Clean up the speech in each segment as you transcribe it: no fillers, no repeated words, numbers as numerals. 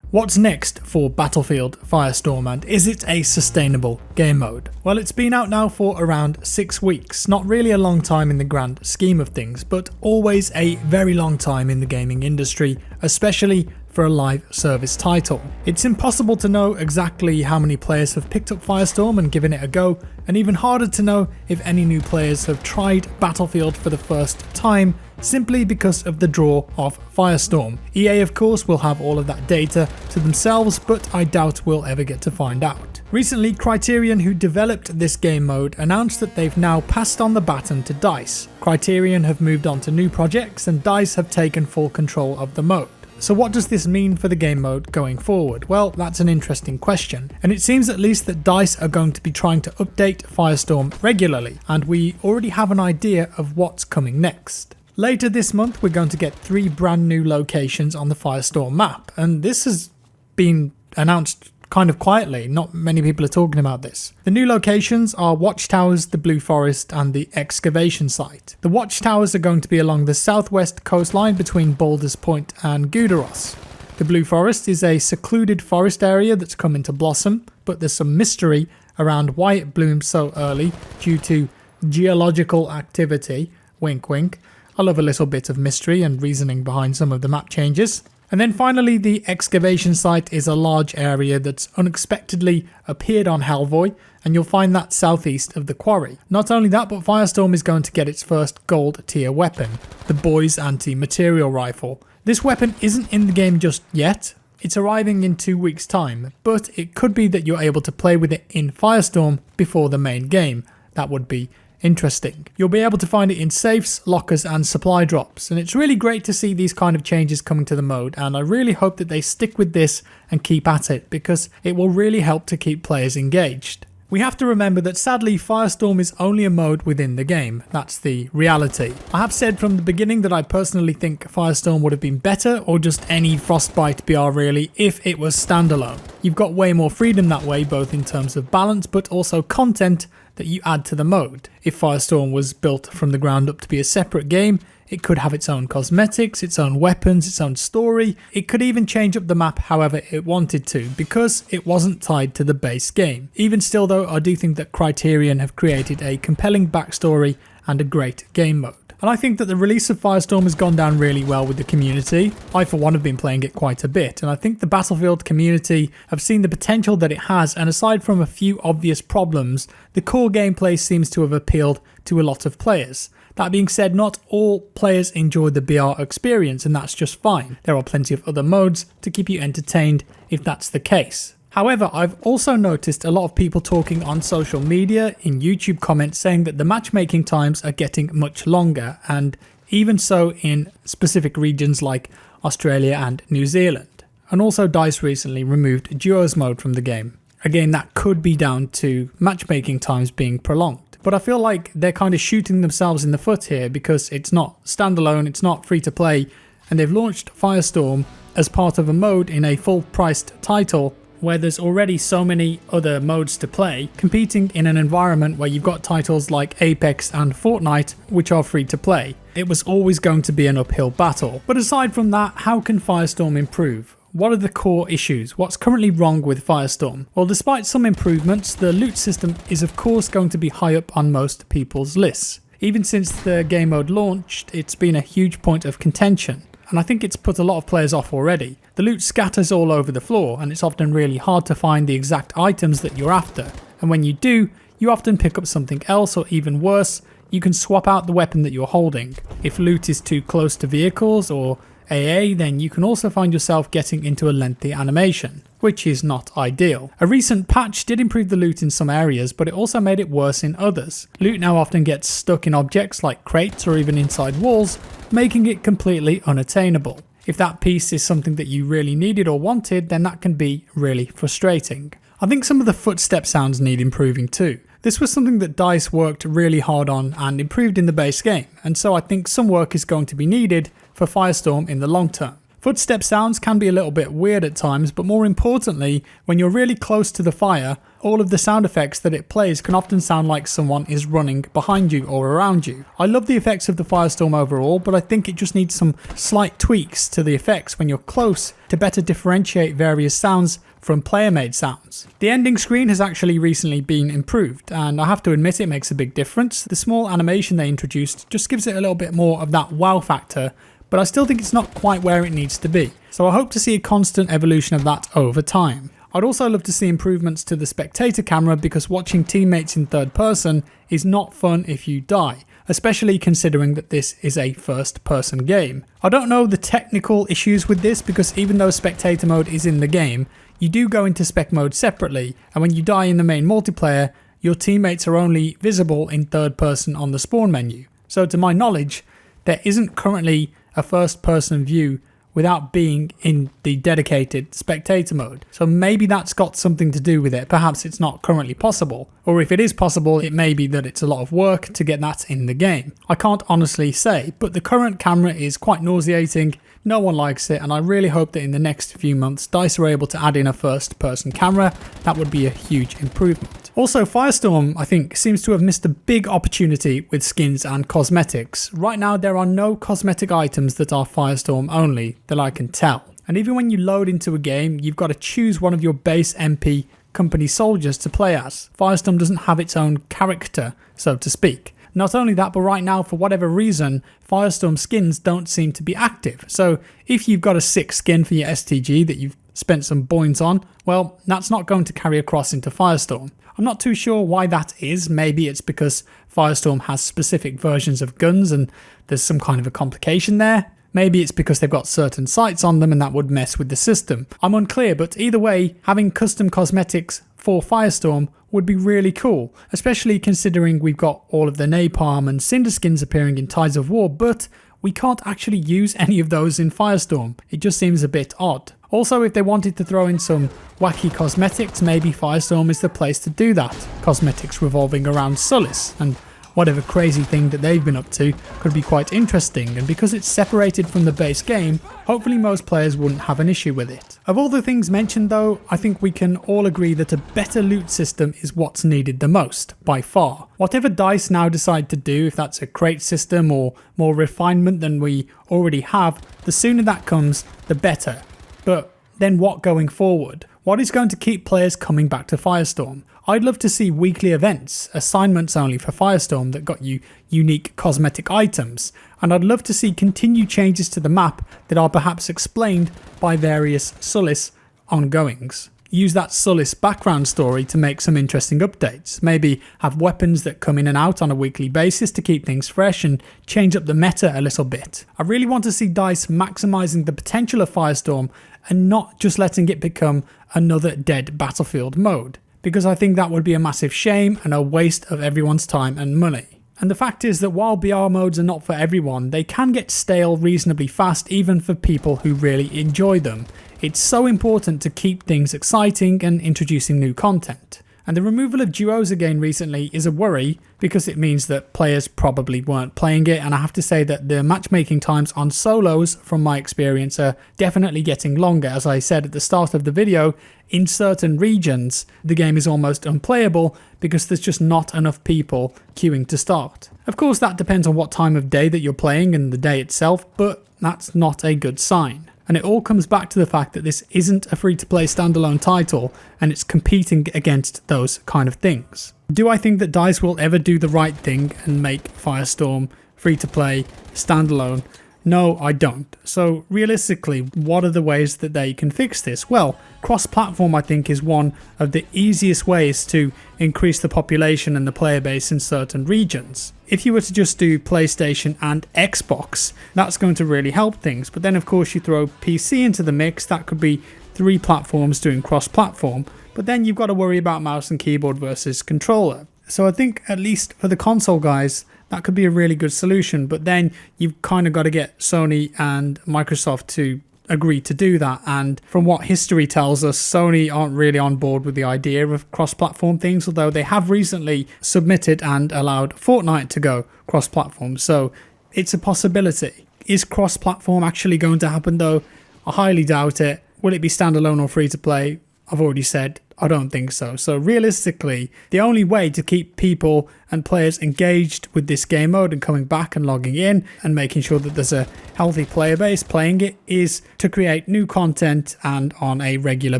What's next for Battlefield Firestorm, and is it a sustainable game mode? Well, it's been out now for around 6 weeks, not really a long time in the grand scheme of things, but always a very long time in the gaming industry, especially for a live service title. It's impossible to know exactly how many players have picked up Firestorm and given it a go, and even harder to know if any new players have tried Battlefield for the first time, simply because of the draw of Firestorm. EA of course will have all of that data to themselves, but I doubt we'll ever get to find out. Recently, Criterion, who developed this game mode, announced that they've now passed on the baton to DICE. Criterion have moved on to new projects and DICE have taken full control of the mode. So what does this mean for the game mode going forward? Well, that's an interesting question, and it seems at least that DICE are going to be trying to update Firestorm regularly, and we already have an idea of what's coming next. Later this month we're going to get 3 brand new locations on the Firestorm map, and this has been announced kind of quietly, not many people are talking about this. The new locations are Watchtowers, the Blue Forest and the excavation site. The Watchtowers are going to be along the southwest coastline between Baldur's Point and Gudaros. The Blue Forest is a secluded forest area that's come into blossom, but there's some mystery around why it bloomed so early due to geological activity. Wink wink. I love a little bit of mystery and reasoning behind some of the map changes. And then finally, the excavation site is a large area that's unexpectedly appeared on Hellvoy, and you'll find that southeast of the quarry. Not only that, but Firestorm is going to get its first gold tier weapon, the boys' Anti-Materiel Rifle. This weapon isn't in the game just yet, it's arriving in 2 weeks' time, but it could be that you're able to play with it in Firestorm before the main game. That would be interesting. You'll be able to find it in safes, lockers and supply drops, and it's really great to see these kind of changes coming to the mode, and I really hope that they stick with this and keep at it, because it will really help to keep players engaged. We have to remember that sadly Firestorm is only a mode within the game. That's the reality. I have said from the beginning that I personally think Firestorm would have been better, or just any Frostbite BR really, if it was standalone. You've got way more freedom that way, both in terms of balance but also content that you add to the mode. If Firestorm was built from the ground up to be a separate game, it could have its own cosmetics, its own weapons, its own story. It could even change up the map however it wanted to, because it wasn't tied to the base game. Even still though, I do think that Criterion have created a compelling backstory and a great game mode. And I think that the release of Firestorm has gone down really well with the community. I for one have been playing it quite a bit, and I think the Battlefield community have seen the potential that it has, and aside from a few obvious problems, the core gameplay seems to have appealed to a lot of players. That being said, not all players enjoy the BR experience, and that's just fine. There are plenty of other modes to keep you entertained if that's the case. However, I've also noticed a lot of people talking on social media, in YouTube comments, saying that the matchmaking times are getting much longer, and even so in specific regions like Australia and New Zealand. And also DICE recently removed Duos mode from the game. Again, that could be down to matchmaking times being prolonged. But I feel like they're kind of shooting themselves in the foot here, because it's not standalone, it's not free to play, and they've launched Firestorm as part of a mode in a full priced title where there's already so many other modes to play, competing in an environment where you've got titles like Apex and Fortnite which are free to play. It was always going to be an uphill battle. But aside from that, how can Firestorm improve? What are the core issues? What's currently wrong with Firestorm? Well, despite some improvements, the loot system is of course going to be high up on most people's lists. Even since the game mode launched, it's been a huge point of contention, and I think it's put a lot of players off already. The loot scatters all over the floor, and it's often really hard to find the exact items that you're after, and when you do, you often pick up something else, or even worse, you can swap out the weapon that you're holding. If loot is too close to vehicles or AA, then you can also find yourself getting into a lengthy animation, which is not ideal. A recent patch did improve the loot in some areas, but it also made it worse in others. Loot now often gets stuck in objects like crates or even inside walls, making it completely unattainable. If that piece is something that you really needed or wanted, then that can be really frustrating. I think some of the footstep sounds need improving too. This was something that DICE worked really hard on and improved in the base game, and so I think some work is going to be needed for Firestorm in the long term. Footstep sounds can be a little bit weird at times, but more importantly, when you're really close to the fire, all of the sound effects that it plays can often sound like someone is running behind you or around you. I love the effects of the Firestorm overall, but I think it just needs some slight tweaks to the effects when you're close to better differentiate various sounds from player-made sounds. The ending screen has actually recently been improved, and I have to admit it makes a big difference. The small animation they introduced just gives it a little bit more of that wow factor, but I still think it's not quite where it needs to be. So I hope to see a constant evolution of that over time. I'd also love to see improvements to the Spectator camera, because watching teammates in third person is not fun if you die, especially considering that this is a first person game. I don't know the technical issues with this, because even though Spectator mode is in the game, you do go into spec mode separately, and when you die in the main multiplayer, your teammates are only visible in third person on the spawn menu. So to my knowledge, there isn't currently a first person view without being in the dedicated spectator mode. So maybe that's got something to do with it. Perhaps it's not currently possible. Or if it is possible, it may be that it's a lot of work to get that in the game. I can't honestly say, but the current camera is quite nauseating. No one likes it, and I really hope that in the next few months DICE are able to add in a first person camera. That would be a huge improvement. Also, Firestorm, I think, seems to have missed a big opportunity with skins and cosmetics. Right now there are no cosmetic items that are Firestorm only that I can tell. And even when you load into a game, you've got to choose one of your base MP company soldiers to play as. Firestorm doesn't have its own character, so to speak. Not only that, but right now, for whatever reason, Firestorm skins don't seem to be active. So if you've got a sick skin for your STG that you've spent some points on, well, that's not going to carry across into Firestorm. I'm not too sure why that is. Maybe it's because Firestorm has specific versions of guns and there's some kind of a complication there. Maybe it's because they've got certain sights on them and that would mess with the system. I'm unclear, but either way, having custom cosmetics for Firestorm would be really cool, especially considering we've got all of the napalm and cinder skins appearing in Tides of War, but we can't actually use any of those in Firestorm. It just seems a bit odd. Also, if they wanted to throw in some wacky cosmetics, maybe Firestorm is the place to do that. Cosmetics revolving around Sulis and whatever crazy thing that they've been up to could be quite interesting, and because it's separated from the base game, hopefully most players wouldn't have an issue with it. Of all the things mentioned though, I think we can all agree that a better loot system is what's needed the most, by far. Whatever DICE now decide to do, if that's a crate system or more refinement than we already have, the sooner that comes, the better. But then what going forward? What is going to keep players coming back to Firestorm? I'd love to see weekly events, assignments only for Firestorm that got you unique cosmetic items, and I'd love to see continued changes to the map that are perhaps explained by various Sulis ongoings. Use that Sulis background story to make some interesting updates. Maybe have weapons that come in and out on a weekly basis to keep things fresh and change up the meta a little bit. I really want to see DICE maximising the potential of Firestorm and not just letting it become another dead Battlefield mode, because I think that would be a massive shame and a waste of everyone's time and money. And the fact is that while BR modes are not for everyone, they can get stale reasonably fast even for people who really enjoy them. It's so important to keep things exciting and introducing new content. And the removal of duos again recently is a worry, because it means that players probably weren't playing it, and I have to say that the matchmaking times on solos, from my experience, are definitely getting longer. As I said at the start of the video, in certain regions the game is almost unplayable because there's just not enough people queuing to start. Of course that depends on what time of day that you're playing and the day itself, but that's not a good sign. And it all comes back to the fact that this isn't a free-to-play standalone title, and it's competing against those kind of things. Do I think that DICE will ever do the right thing and make Firestorm free-to-play standalone? No, I don't. So realistically, what are the ways that they can fix this? Well, cross-platform I think is one of the easiest ways to increase the population and the player base in certain regions. If you were to just do PlayStation and Xbox, that's going to really help things. But then of course you throw PC into the mix, that could be 3 platforms doing cross-platform. But then you've got to worry about mouse and keyboard versus controller. So I think at least for the console guys, that could be a really good solution, but then you've kind of got to get Sony and Microsoft to agree to do that, and from what history tells us, Sony aren't really on board with the idea of cross-platform things, although they have recently submitted and allowed Fortnite to go cross-platform, so it's a possibility. Is cross-platform actually going to happen though? I highly doubt it. Will it be standalone or free to play? I've already said I don't think so. So realistically, the only way to keep people and players engaged with this game mode and coming back and logging in and making sure that there's a healthy player base playing it is to create new content and on a regular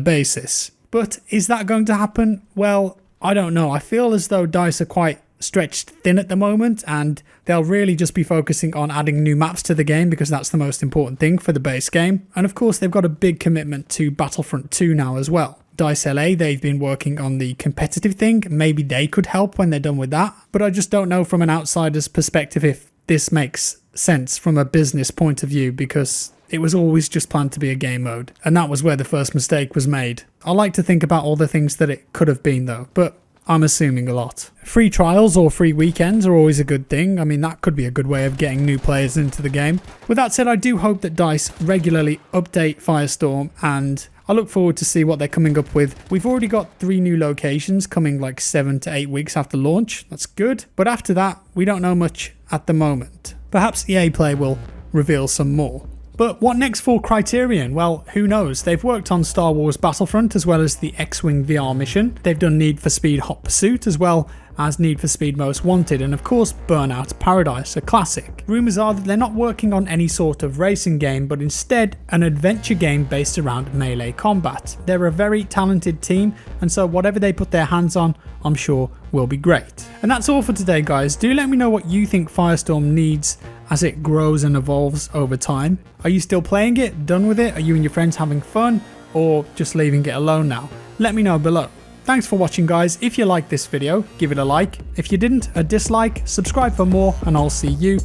basis. But is that going to happen? Well, I don't know. I feel as though DICE are quite stretched thin at the moment, and they'll really just be focusing on adding new maps to the game because that's the most important thing for the base game. And of course, they've got a big commitment to Battlefront 2 now as well. DICE LA, they've been working on the competitive thing. Maybe they could help when they're done with that. But I just don't know from an outsider's perspective if this makes sense from a business point of view, because it was always just planned to be a game mode. And that was where the first mistake was made. I like to think about all the things that it could have been though, but I'm assuming a lot. Free trials or free weekends are always a good thing. I mean, that could be a good way of getting new players into the game. With that said, I do hope that DICE regularly update Firestorm, and I look forward to see what they're coming up with. We've already got 3 new locations coming like 7 to 8 weeks after launch. That's good. But after that, we don't know much at the moment. Perhaps EA Play will reveal some more. But what next for Criterion? Well, who knows? They've worked on Star Wars Battlefront as well as the X-Wing VR mission. They've done Need for Speed Hot Pursuit as well as Need for Speed Most Wanted, and of course Burnout Paradise, a classic. Rumours are that they're not working on any sort of racing game, but instead an adventure game based around melee combat. They're a very talented team, and so whatever they put their hands on, I'm sure will be great. And that's all for today, guys. Do let me know what you think Firestorm needs as it grows and evolves over time. Are you still playing it? Done with it? Are you and your friends having fun? Or just leaving it alone now? Let me know below. Thanks for watching, guys. If you liked this video, give it a like. If you didn't, a dislike. Subscribe for more, and I'll see you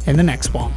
in the next one.